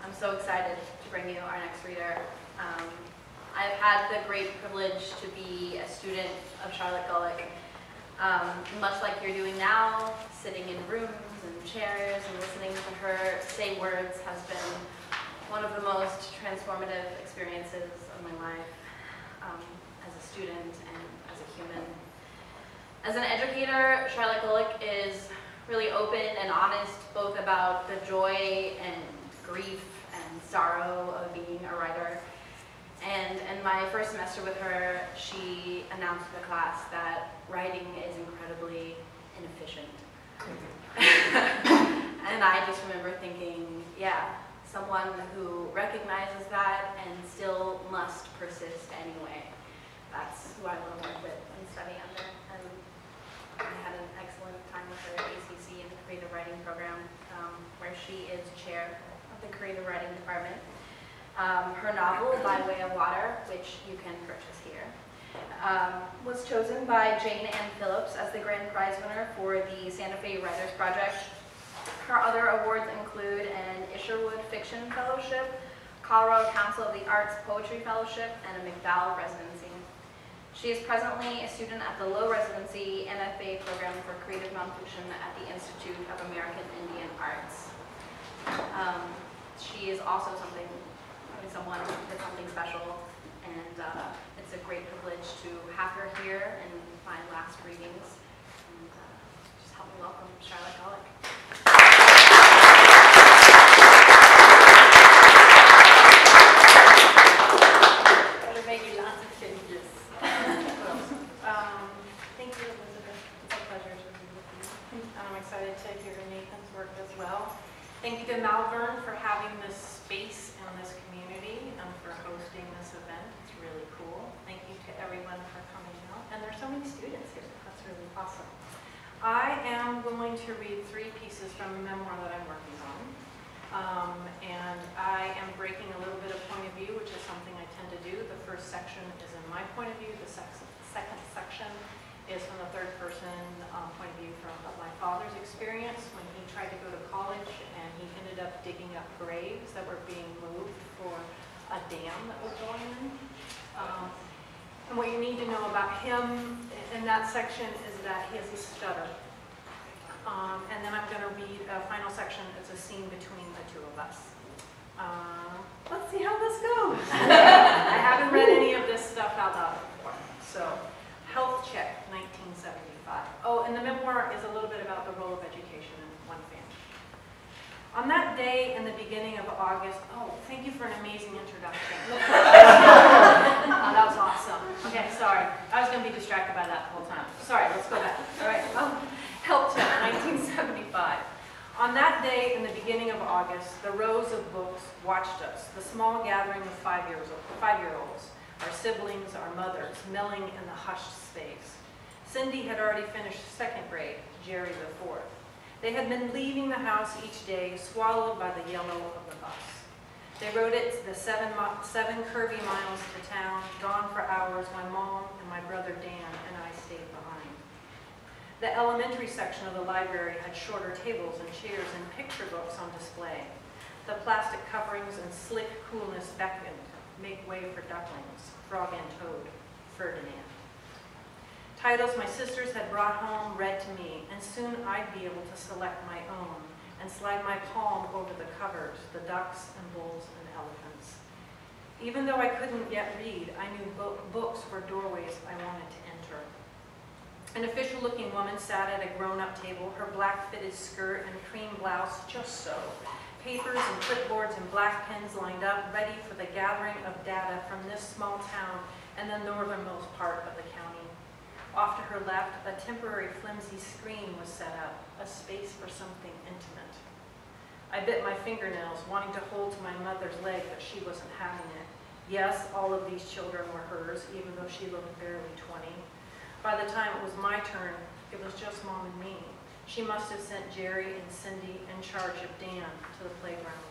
I'm so excited to bring you our next reader. I've had the great privilege to be a student of Charlotte Gullick, much like you're doing now, sitting in rooms and chairs and listening to her say words has been one of the most transformative experiences of my life as a student and as a human. As an educator, Charlotte Gullick is really open and honest both about the joy and grief and sorrow of being a writer. And in my first semester with her, she announced to the class that writing is incredibly inefficient. And I just remember thinking, yeah, someone who recognizes that and still must persist anyway. That's who I want to work with and study under. And I had an excellent time with her at ACC in the creative writing program, where she is chair of the creative writing department. Her novel, By Way of Water, which you can purchase here, was chosen by Jayne Anne Phillips as the grand prize winner for the Santa Fe Writers Project. Her other awards include an Isherwood Fiction Fellowship, Colorado Council of the Arts Poetry Fellowship, and a MacDowell Residency. She is presently a student at the low-residency MFA program for Creative Nonfiction at the Institute of American Indian Arts. She is also someone with something special, and it's a great privilege to have her here in my last readings. And just help me welcome Charlotte Gullick. Thank you, Elizabeth. It's a pleasure to be with you. I'm excited to hear Nathan's work as well. Thank you to Malvern for having this space and this community and for hosting this event. It's really cool. Thank you to everyone for coming out. And there's so many students here. That's really awesome. I am going to read 3 pieces from a memoir that I'm working on. And I am breaking a little bit of point of view, which is something I tend to do. The first section is in my point of view. The second section is from the third person point of view of my father's experience when he tried to go to college and he ended up digging up graves that were being moved for a dam that was going in. And what you need to know about him in that section is that he has a stutter. And then I'm going to read a final section. It's a scene between the two of us. Let's see how this goes. I haven't read any of this stuff out loud before. So, health check, 1975. Oh, and the memoir is a little bit about the role of education in one family. On that day in the beginning of August, oh, thank you for an amazing introduction. Oh, that was awesome. Okay, sorry. I was going to be distracted by that the whole time. Sorry, let's go back. All right. Health check, 1975. On that day in the beginning of August, the rows of books watched us, the small gathering of 5-year-olds, our siblings, our mothers, milling in the hushed space. Cindy had already finished 2nd grade, Jerry the 4th. They had been leaving the house each day, swallowed by the yellow of the bus. They rode it the 7 curvy miles to town, gone for hours, my mom and my brother Dan and I stayed behind. The elementary section of the library had shorter tables and chairs and picture books on display. The plastic coverings and slick coolness beckoned. Make way for ducklings, frog and toad, Ferdinand. Titles my sisters had brought home read to me, and soon I'd be able to select my own and slide my palm over the covers, the ducks and bulls and elephants. Even though I couldn't yet read, I knew books were doorways I wanted to enter. An official-looking woman sat at a grown-up table, her black-fitted skirt and cream blouse just so. Papers and clipboards and black pens lined up, ready for the gathering of data from this small town and the northernmost part of the county. Off to her left, a temporary flimsy screen was set up, a space for something intimate. I bit my fingernails, wanting to hold to my mother's leg, but she wasn't having it. Yes, all of these children were hers, even though she looked barely 20. By the time it was my turn, it was just Mom and me. She must have sent Jerry and Cindy in charge of Dan to the playground.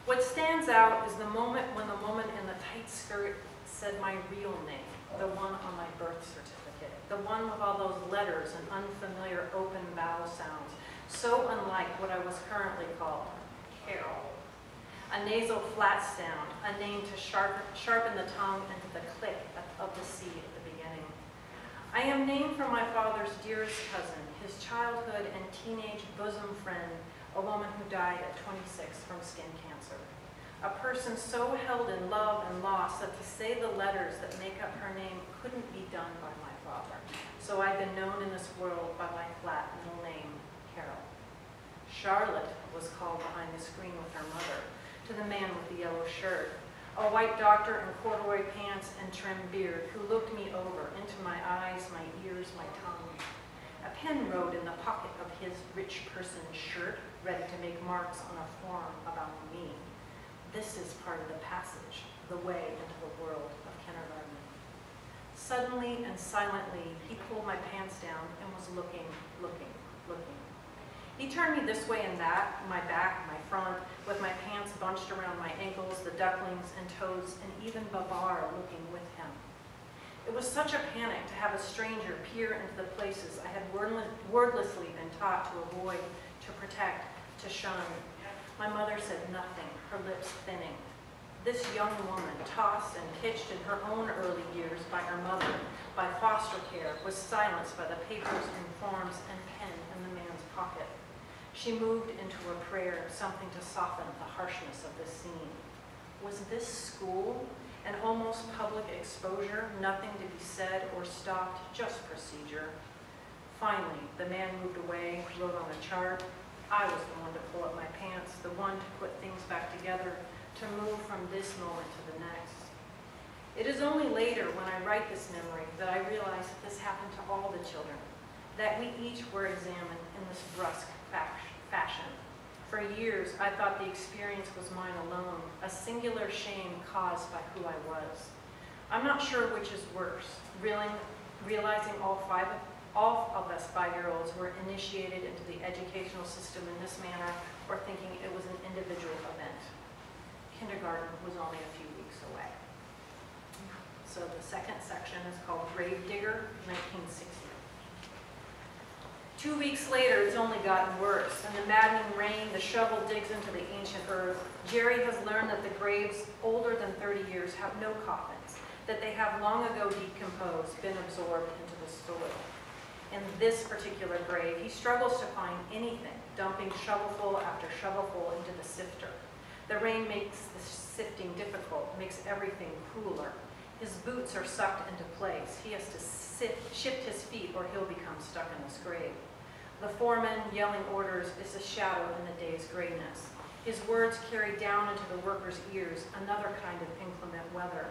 What stands out is the moment when the woman in the tight skirt said my real name, the one on my birth certificate, the one with all those letters and unfamiliar open vowel sounds, so unlike what I was currently called, Carol. a nasal flat sound, a name to sharpen the tongue and to the click of the C at the beginning. I am named for my father's dearest cousin, his childhood and teenage bosom friend, a woman who died at 26 from skin cancer. A person so held in love and loss that to say the letters that make up her name couldn't be done by my father. So I've been known in this world by my flat middle name, Carol. Charlotte was called behind the screen with her mother, to the man with the yellow shirt, a white doctor in corduroy pants and trimmed beard who looked me over into my eyes, my ears, my tongue. A pen rode in the pocket of his rich person's shirt, ready to make marks on a form about me. This is part of the passage, the way into the world of kindergarten. Suddenly and silently, he pulled my pants down and was looking. He turned me this way and that, my back, my front, with my pants bunched around my ankles, the ducklings and toes, and even Babar looking with him. It was such a panic to have a stranger peer into the places I had wordlessly been taught to avoid, to protect, to shun. My mother said nothing, her lips thinning. This young woman, tossed and pitched in her own early years by her mother, by foster care, was silenced by the papers and forms and pen in the man's pocket. She moved into a prayer, something to soften the harshness of the scene. Was this school? An almost public exposure, nothing to be said or stopped, just procedure. Finally, the man moved away, wrote on a chart. I was the one to pull up my pants, the one to put things back together, to move from this moment to the next. It is only later, when I write this memory, that I realize that this happened to all the children, that we each were examined in this brusque fashion. For years, I thought the experience was mine alone, a singular shame caused by who I was. I'm not sure which is worse, realizing all of us 5-year-olds were initiated into the educational system in this manner, or thinking it was an individual event. Kindergarten was only a few weeks away. So the second section is called Grave Digger, 1960. 2 weeks later, it's only gotten worse. In the maddening rain, the shovel digs into the ancient earth. Jerry has learned that the graves older than 30 years have no coffins, that they have long ago decomposed, been absorbed into the soil. In this particular grave, he struggles to find anything, dumping shovelful after shovelful into the sifter. The rain makes the sifting difficult, makes everything cooler. His boots are sucked into place. He has to shift his feet or he'll become stuck in this grave. The foreman yelling orders is a shadow in the day's grayness. His words carry down into the workers' ears another kind of inclement weather.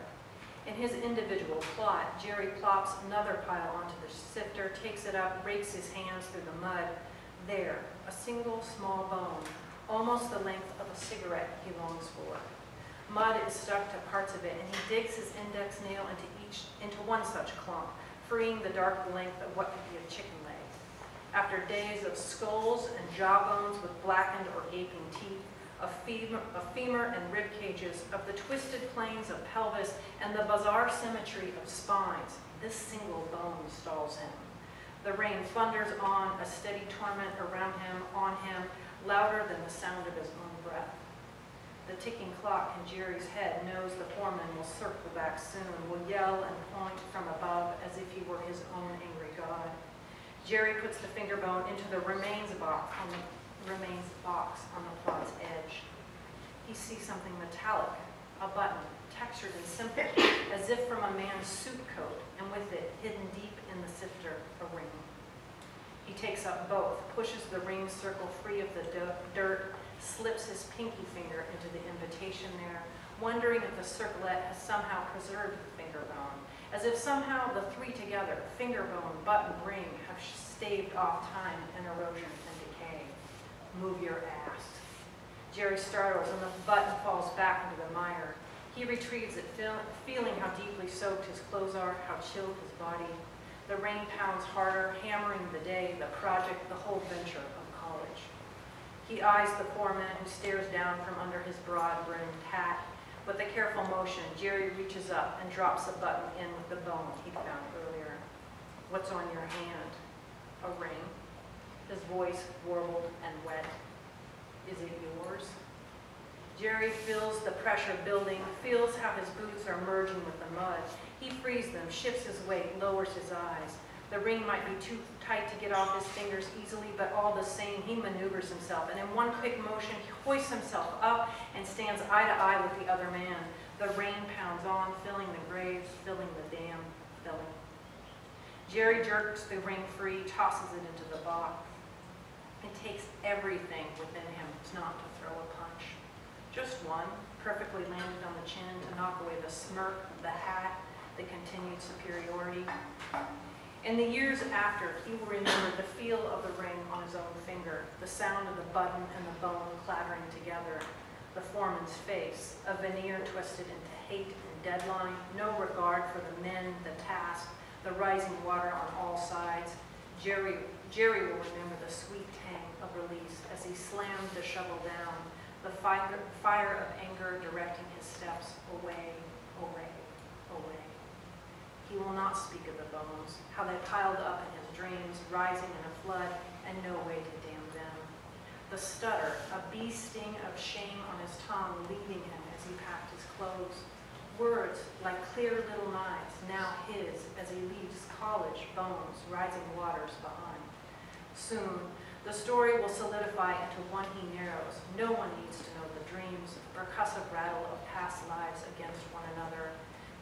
In his individual plot, Jerry plops another pile onto the sifter, takes it up, rakes his hands through the mud. There, a single small bone, almost the length of a cigarette he longs for. Mud is stuck to parts of it, and he digs his index nail into one such clump, freeing the dark length of what could be a chicken leg. After days of skulls and jawbones with blackened or gaping teeth, of femur and rib cages, of the twisted planes of pelvis and the bizarre symmetry of spines, this single bone stalls him. The rain thunders on, a steady torment around him, on him, louder than the sound of his own breath. The ticking clock in Jerry's head knows the foreman will circle back soon, will yell and point from above as if he were his own angry god. Jerry puts the finger bone into the remains box on the plot's edge. He sees something metallic, a button, textured and simple, as if from a man's suit coat, and with it, hidden deep in the sifter, a ring. He takes up both, pushes the ring circle free of the dirt, slips his pinky finger into the invitation there, wondering if the circlet has somehow preserved the finger bone, as if somehow the three together, finger bone, button, ring, have staved off time and erosion and decay. Move your ass. Jerry startles and the button falls back into the mire. He retrieves it, feeling how deeply soaked his clothes are, how chilled his body. The rain pounds harder, hammering the day, the project, the whole venture of college. He eyes the foreman who stares down from under his broad-brimmed hat. With a careful motion, Jerry reaches up and drops a button in with the bone he found earlier. What's on your hand? A ring. His voice warbled and wet. Is it yours? Jerry feels the pressure building, feels how his boots are merging with the mud. He frees them, shifts his weight, lowers his eyes. The ring might be too tight to get off his fingers easily, but all the same, he maneuvers himself, and in one quick motion, he hoists himself up and stands eye to eye with the other man. The rain pounds on, filling the graves, filling the dam, filling. Jerry jerks the ring free, tosses it into the box. It takes everything within him not to throw a punch. Just one, perfectly landed on the chin to knock away the smirk, the hat, the continued superiority. In the years after, he will remember the feel of the ring on his own finger, the sound of the button and the bone clattering together, the foreman's face, a veneer twisted into hate and deadline, no regard for the men, the task, the rising water on all sides. Jerry will remember the sweet tang of release as he slammed the shovel down, the fire of anger directing his steps away, away, away. He will not speak of the bones, how they piled up in his dreams, rising in a flood, and no way to dam them. The stutter, a bee sting of shame on his tongue, leaving him as he packed his clothes. Words like clear little knives, now his, as he leaves college, bones, rising waters behind. Soon, the story will solidify into one he narrows. No one needs to know the dreams, percussive rattle of past lives against one another.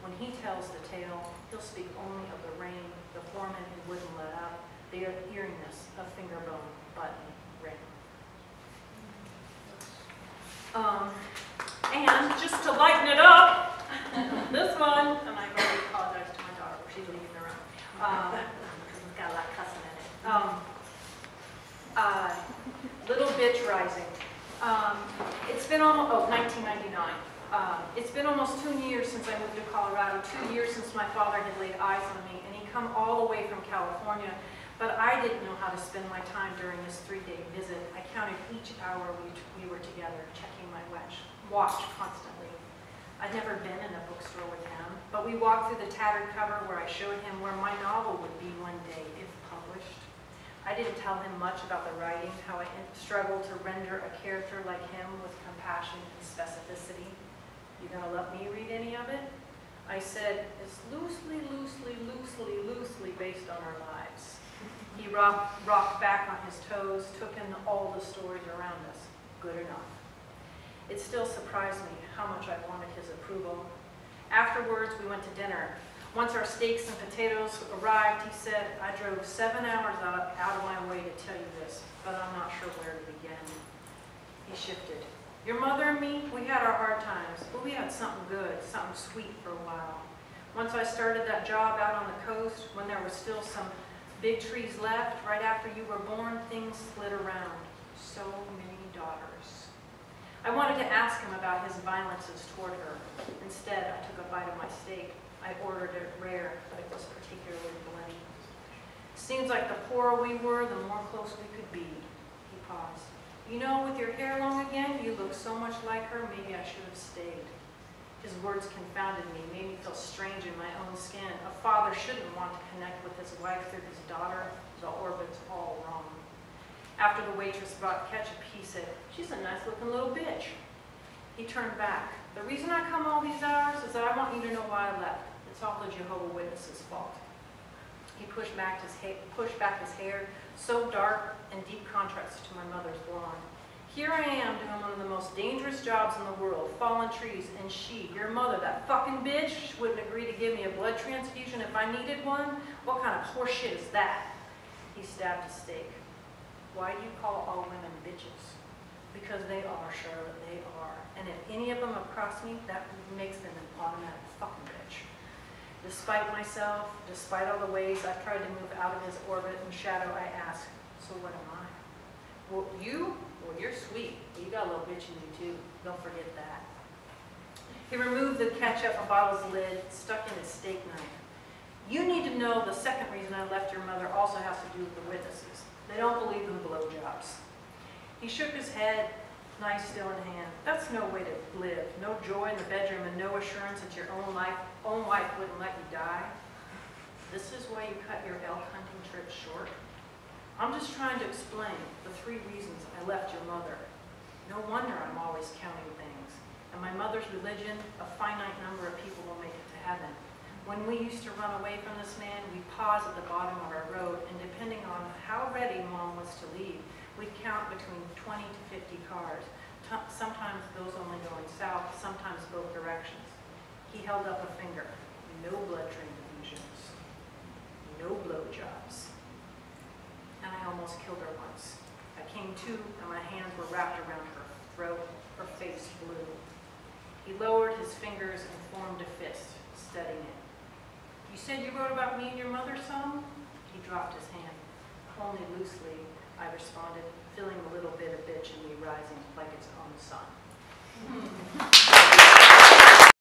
When he tells the tale, he'll speak only of the rain, the foreman who wouldn't let up, the eeriness of finger bone, button, ring. And just to lighten it up, this one, and I've already apologized to my daughter, she's leaving the room. It's got a lot of cussing in it. Little Bitch Rising. It's been almost, 1999. It's been almost 2 years since I moved to Colorado, 2 years since my father had laid eyes on me, and he'd come all the way from California, but I didn't know how to spend my time during this 3-day visit. I counted each hour we were together, checking my watch constantly. I'd never been in a bookstore with him, but we walked through the tattered cover where I showed him where my novel would be one day, if published. I didn't tell him much about the writing, how I struggled to render a character like him with compassion and specificity. You gonna let me read any of it? I said, it's loosely based on our lives. He rocked back on his toes, took in all the stories around us. Good enough. It still surprised me how much I wanted his approval. Afterwards, we went to dinner. Once our steaks and potatoes arrived, he said, I drove 7 hours out of my way to tell you this, but I'm not sure where to begin. He shifted. Your mother and me, we had our hard times, but we had something good, something sweet for a while. Once I started that job out on the coast, when there was still some big trees left, right after you were born, things slid around. So many daughters. I wanted to ask him about his violences toward her. Instead, I took a bite of my steak. I ordered it rare, but it was particularly bloody. Seems like the poorer we were, the more close we could be. He paused. You know, with your hair long again, you look so much like her, maybe I should have stayed. His words confounded me, made me feel strange in my own skin. A father shouldn't want to connect with his wife through his daughter. The orbit's all wrong. After the waitress brought ketchup, he said, she's a nice looking little bitch. He turned back. The reason I come all these hours is that I want you to know why I left. It's all the Jehovah's Witnesses' fault. He pushed back his hair, so dark and deep contrast to my mother's blonde. Here I am doing one of the most dangerous jobs in the world, fallen trees, and she, your mother, that fucking bitch, wouldn't agree to give me a blood transfusion if I needed one? What kind of horseshit is that? He stabbed his steak. Why do you call all women bitches? Because they are, Charlotte, they are. And if any of them have crossed me, that makes them an automatic fucking bitch. Despite myself, despite all the ways I've tried to move out of his orbit and shadow, I ask, so what am I? Well, you're sweet. You got a little bitch in you too. Don't forget that. He removed the ketchup bottle's lid, stuck in his steak knife. You need to know the second reason I left your mother also has to do with the witnesses. They don't believe in blowjobs. He shook his head, knife still in hand. That's no way to live. No joy in the bedroom and no assurance that your own wife wouldn't let you die. This is why you cut your elk hunting trip short. I'm just trying to explain the 3 reasons I left your mother. No wonder I'm always counting things. mother's religion, a finite number of people will make it to heaven. When we used to run away from this man, we'd pause at the bottom of our road, and depending on how ready Mom was to leave, we'd count between 20 to 50 cars, sometimes those only going south, sometimes both directions. He held up a finger. No blood transfusions. No blowjobs. And I almost killed her once. I came to, and my hands were wrapped around her throat, her face blue. He lowered his fingers and formed a fist, studying it. You said you wrote about me and your mother some? He dropped his hand. Only loosely, I responded, feeling a little bit of bitch in me rising like its own sun.